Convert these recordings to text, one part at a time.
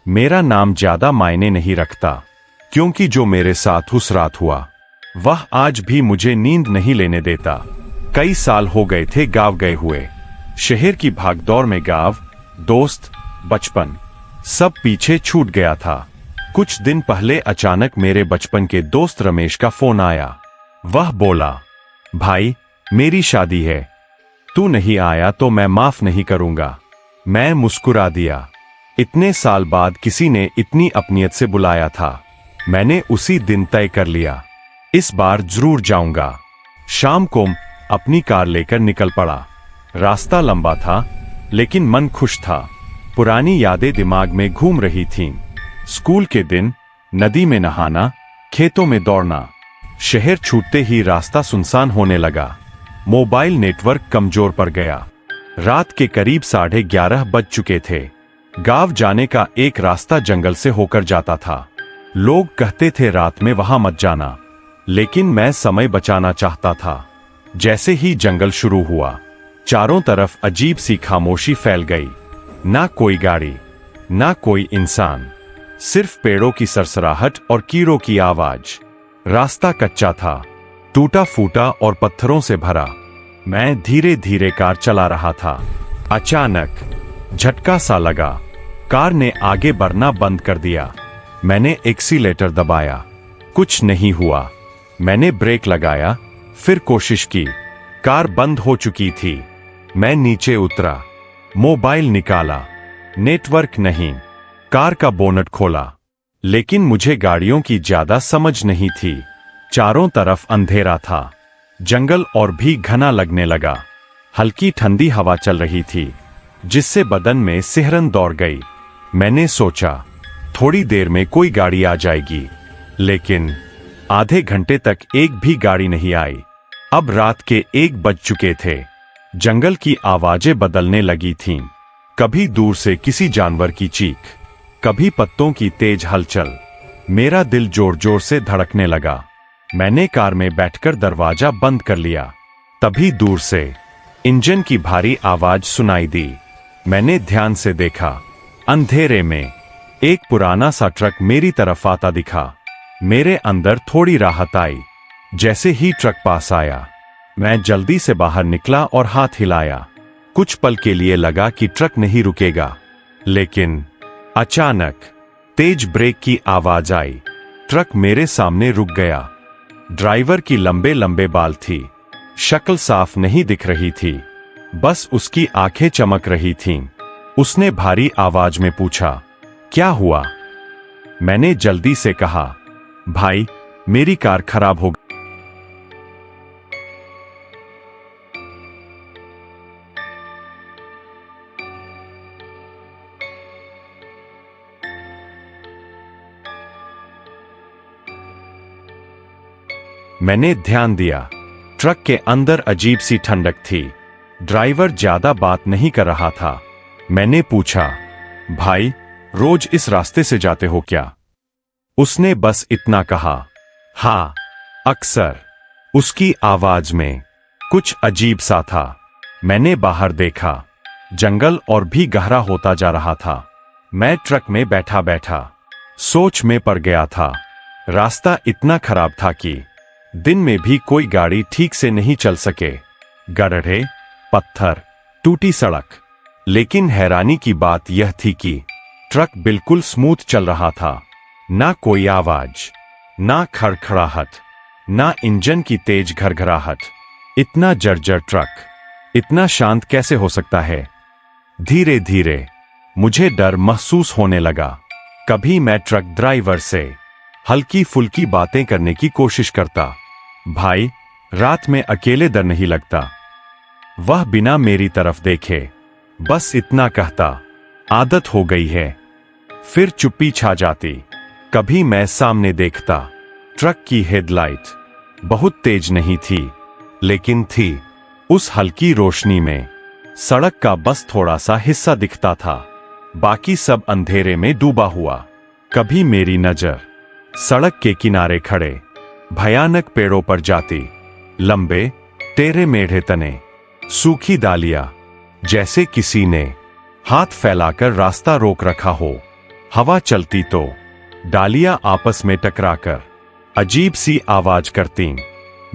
मेरा नाम ज्यादा मायने नहीं रखता, क्योंकि जो मेरे साथ उस रात हुआ वह आज भी मुझे नींद नहीं लेने देता। कई साल हो गए थे गांव गए हुए। शहर की भागदौड़ में गांव, दोस्त, बचपन सब पीछे छूट गया था। कुछ दिन पहले अचानक मेरे बचपन के दोस्त रमेश का फोन आया। वह बोला, भाई मेरी शादी है, तू नहीं आया तो मैं माफ नहीं करूंगा। मैं मुस्कुरा दिया। इतने साल बाद किसी ने इतनी अपनियत से बुलाया था। मैंने उसी दिन तय कर लिया, इस बार जरूर जाऊंगा। शाम को अपनी कार लेकर निकल पड़ा। रास्ता लंबा था लेकिन मन खुश था। पुरानी यादें दिमाग में घूम रही थीं। स्कूल के दिन, नदी में नहाना, खेतों में दौड़ना। शहर छूटते ही रास्ता सुनसान होने लगा। मोबाइल नेटवर्क कमजोर पड़ गया। रात के करीब 11:30 बज चुके थे। गांव जाने का एक रास्ता जंगल से होकर जाता था। लोग कहते थे रात में वहां मत जाना, लेकिन मैं समय बचाना चाहता था। जैसे ही जंगल शुरू हुआ, चारों तरफ अजीब सी खामोशी फैल गई। ना कोई गाड़ी, ना कोई इंसान, सिर्फ पेड़ों की सरसराहट और कीड़ों की आवाज। रास्ता कच्चा था, टूटा फूटा और पत्थरों से भरा। मैं धीरे धीरे कार चला रहा था। अचानक झटका सा लगा। कार ने आगे बढ़ना बंद कर दिया। मैंने एक्सीलेटर दबाया, कुछ नहीं हुआ। मैंने ब्रेक लगाया, फिर कोशिश की। कार बंद हो चुकी थी। मैं नीचे उतरा, मोबाइल निकाला, नेटवर्क नहीं। कार का बोनट खोला, लेकिन मुझे गाड़ियों की ज्यादा समझ नहीं थी। चारों तरफ अंधेरा था। जंगल और भी घना लगने लगा। हल्की ठंडी हवा चल रही थी, जिससे बदन में सिहरन दौड़ गई। मैंने सोचा थोड़ी देर में कोई गाड़ी आ जाएगी, लेकिन आधे घंटे तक एक भी गाड़ी नहीं आई। अब रात के 1 बज चुके थे। जंगल की आवाजें बदलने लगी थीं। कभी दूर से किसी जानवर की चीख, कभी पत्तों की तेज हलचल। मेरा दिल जोर जोर से धड़कने लगा। मैंने कार में बैठकर दरवाजा बंद कर लिया। तभी दूर से इंजन की भारी आवाज सुनाई दी। मैंने ध्यान से देखा। अंधेरे में एक पुराना सा ट्रक मेरी तरफ आता दिखा। मेरे अंदर थोड़ी राहत आई। जैसे ही ट्रक पास आया, मैं जल्दी से बाहर निकला और हाथ हिलाया। कुछ पल के लिए लगा कि ट्रक नहीं रुकेगा, लेकिन अचानक तेज ब्रेक की आवाज आई। ट्रक मेरे सामने रुक गया। ड्राइवर की लंबे लंबे बाल थी। शक्ल साफ नहीं दिख रही थी, बस उसकी आंखें चमक रही थीं। उसने भारी आवाज में पूछा, क्या हुआ? मैंने जल्दी से कहा, भाई मेरी कार खराब हो गई। मैंने ध्यान दिया। ट्रक के अंदर अजीब सी ठंडक थी। ड्राइवर ज्यादा बात नहीं कर रहा था। मैंने पूछा, भाई रोज इस रास्ते से जाते हो क्या? उसने बस इतना कहा, हाँ अक्सर। उसकी आवाज में कुछ अजीब सा था। मैंने बाहर देखा। जंगल और भी गहरा होता जा रहा था। मैं ट्रक में बैठा बैठा सोच में पड़ गया था। रास्ता इतना खराब था कि दिन में भी कोई गाड़ी ठीक से नहीं चल सके। गड्ढे, पत्थर, टूटी सड़क। लेकिन हैरानी की बात यह थी कि ट्रक बिल्कुल स्मूथ चल रहा था। ना कोई आवाज, ना खड़खड़ाहट, ना इंजन की तेज घरघराहट। इतना जर्जर ट्रक इतना शांत कैसे हो सकता है? धीरे धीरे मुझे डर महसूस होने लगा। कभी मैं ट्रक ड्राइवर से हल्की फुल्की बातें करने की कोशिश करता। भाई रात में अकेले डर नहीं लगता। वह बिना मेरी तरफ देखे बस इतना कहता, आदत हो गई है। फिर चुप्पी छा जाती। कभी मैं सामने देखता। ट्रक की हेडलाइट बहुत तेज नहीं थी, लेकिन थी। उस हल्की रोशनी में सड़क का बस थोड़ा सा हिस्सा दिखता था। बाकी सब अंधेरे में डूबा हुआ। कभी मेरी नजर सड़क के किनारे खड़े भयानक पेड़ों पर जाती। लंबे टेढ़े मेढ़े तने, सूखी डालियां, जैसे किसी ने हाथ फैलाकर रास्ता रोक रखा हो। हवा चलती तो डालियां आपस में टकराकर अजीब सी आवाज करती।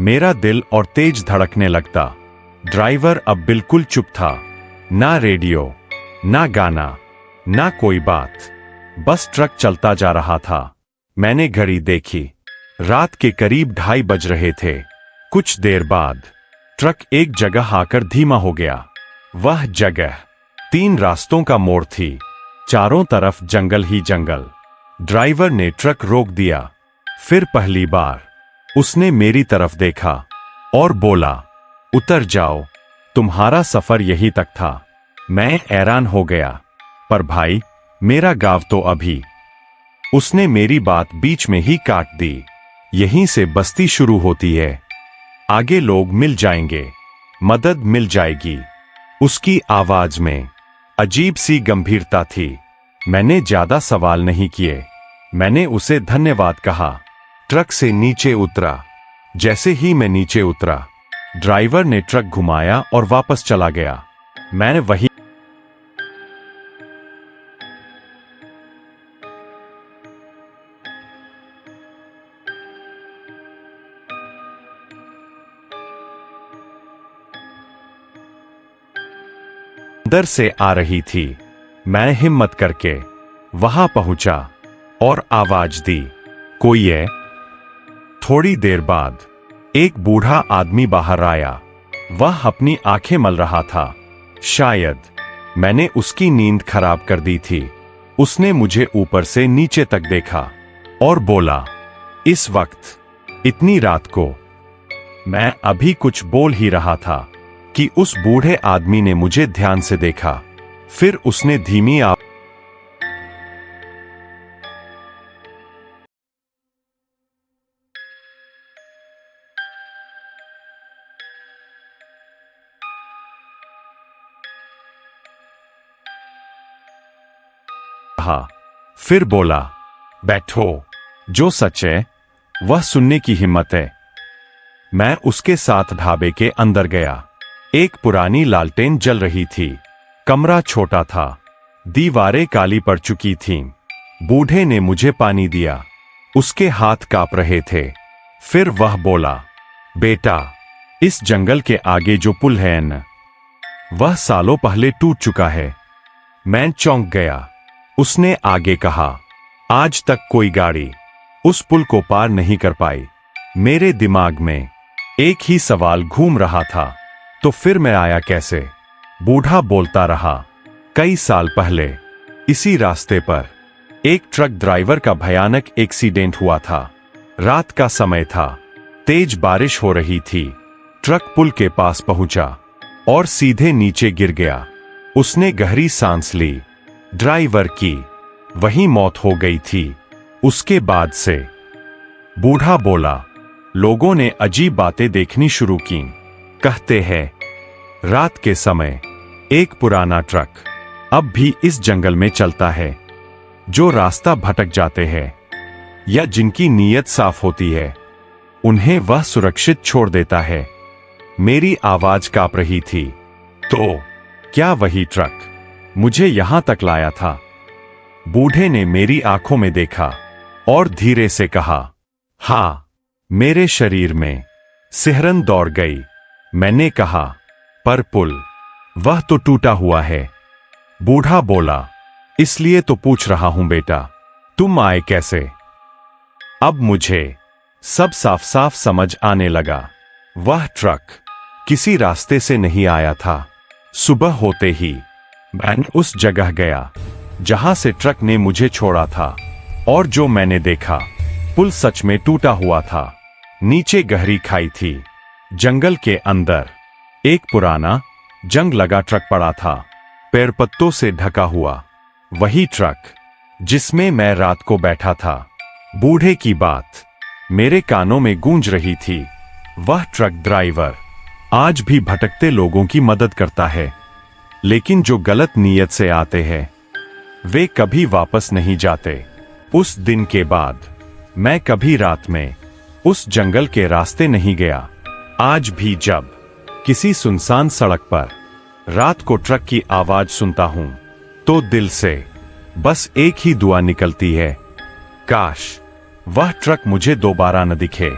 मेरा दिल और तेज धड़कने लगता। ड्राइवर अब बिल्कुल चुप था। ना रेडियो, ना गाना, ना कोई बात। बस ट्रक चलता जा रहा था। मैंने घड़ी देखी। रात के करीब 2:30 बज रहे थे। कुछ देर बाद ट्रक एक जगह आकर धीमा हो गया। वह जगह 3 रास्तों का मोड़ थी। चारों तरफ जंगल ही जंगल। ड्राइवर ने ट्रक रोक दिया। फिर पहली बार उसने मेरी तरफ देखा और बोला, उतर जाओ, तुम्हारा सफर यहीं तक था। मैं हैरान हो गया, पर भाई, मेरा गांव तो अभी। उसने मेरी बात बीच में ही काट दी। यहीं से बस्ती शुरू होती है। आगे लोग मिल जाएंगे, मदद मिल जाएगी। उसकी आवाज में अजीब सी गंभीरता थी। मैंने ज्यादा सवाल नहीं किए। मैंने उसे धन्यवाद कहा। ट्रक से नीचे उतरा। जैसे ही मैं नीचे उतरा, ड्राइवर ने ट्रक घुमाया और वापस चला गया। मैंने वही अंदर से आ रही थी। मैं हिम्मत करके वहां पहुंचा और आवाज दी, कोई है? थोड़ी देर बाद एक बूढ़ा आदमी बाहर आया। वह अपनी आंखें मल रहा था। शायद मैंने उसकी नींद खराब कर दी थी। उसने मुझे ऊपर से नीचे तक देखा और बोला, इस वक्त, इतनी रात को? मैं अभी कुछ बोल ही रहा था कि उस बूढ़े आदमी ने मुझे ध्यान से देखा। फिर उसने धीमी आवाज कहा। फिर बोला, बैठो, जो सच है वह सुनने की हिम्मत है। मैं उसके साथ ढाबे के अंदर गया। एक पुरानी लालटेन जल रही थी। कमरा छोटा था। दीवारें काली पड़ चुकी थीं। बूढ़े ने मुझे पानी दिया। उसके हाथ कांप रहे थे। फिर वह बोला, बेटा, इस जंगल के आगे जो पुल है न, वह सालों पहले टूट चुका है। मैं चौंक गया। उसने आगे कहा, आज तक कोई गाड़ी उस पुल को पार नहीं कर पाई। मेरे दिमाग में एक ही सवाल घूम रहा था, तो फिर मैं आया कैसे? बूढ़ा बोलता रहा, कई साल पहले इसी रास्ते पर एक ट्रक ड्राइवर का भयानक एक्सीडेंट हुआ था। रात का समय था। तेज बारिश हो रही थी। ट्रक पुल के पास पहुंचा और सीधे नीचे गिर गया। उसने गहरी सांस ली। ड्राइवर की वहीं मौत हो गई थी। उसके बाद से, बूढ़ा बोला, लोगों ने अजीब बातें देखनी शुरू की। कहते हैं रात के समय एक पुराना ट्रक अब भी इस जंगल में चलता है। जो रास्ता भटक जाते हैं या जिनकी नीयत साफ होती है, उन्हें वह सुरक्षित छोड़ देता है। मेरी आवाज कांप रही थी। तो क्या वही ट्रक मुझे यहां तक लाया था? बूढ़े ने मेरी आंखों में देखा और धीरे से कहा, हां। मेरे शरीर में सिहरन दौड़ गई। मैंने कहा, पर पुल, वह तो टूटा हुआ है। बूढ़ा बोला, इसलिए तो पूछ रहा हूं बेटा, तुम आए कैसे? अब मुझे सब साफ साफ समझ आने लगा। वह ट्रक किसी रास्ते से नहीं आया था। सुबह होते ही मैं उस जगह गया जहां से ट्रक ने मुझे छोड़ा था, और जो मैंने देखा, पुल सच में टूटा हुआ था। नीचे गहरी खाई थी। जंगल के अंदर एक पुराना जंग लगा ट्रक पड़ा था, पेड़ पत्तों से ढका हुआ। वही ट्रक जिसमें मैं रात को बैठा था। बूढ़े की बात मेरे कानों में गूंज रही थी। वह ट्रक ड्राइवर आज भी भटकते लोगों की मदद करता है, लेकिन जो गलत नीयत से आते हैं, वे कभी वापस नहीं जाते। उस दिन के बाद मैं कभी रात में उस जंगल के रास्ते नहीं गया। आज भी जब किसी सुनसान सड़क पर रात को ट्रक की आवाज सुनता हूं, तो दिल से बस एक ही दुआ निकलती है, काश वह ट्रक मुझे दोबारा न दिखे।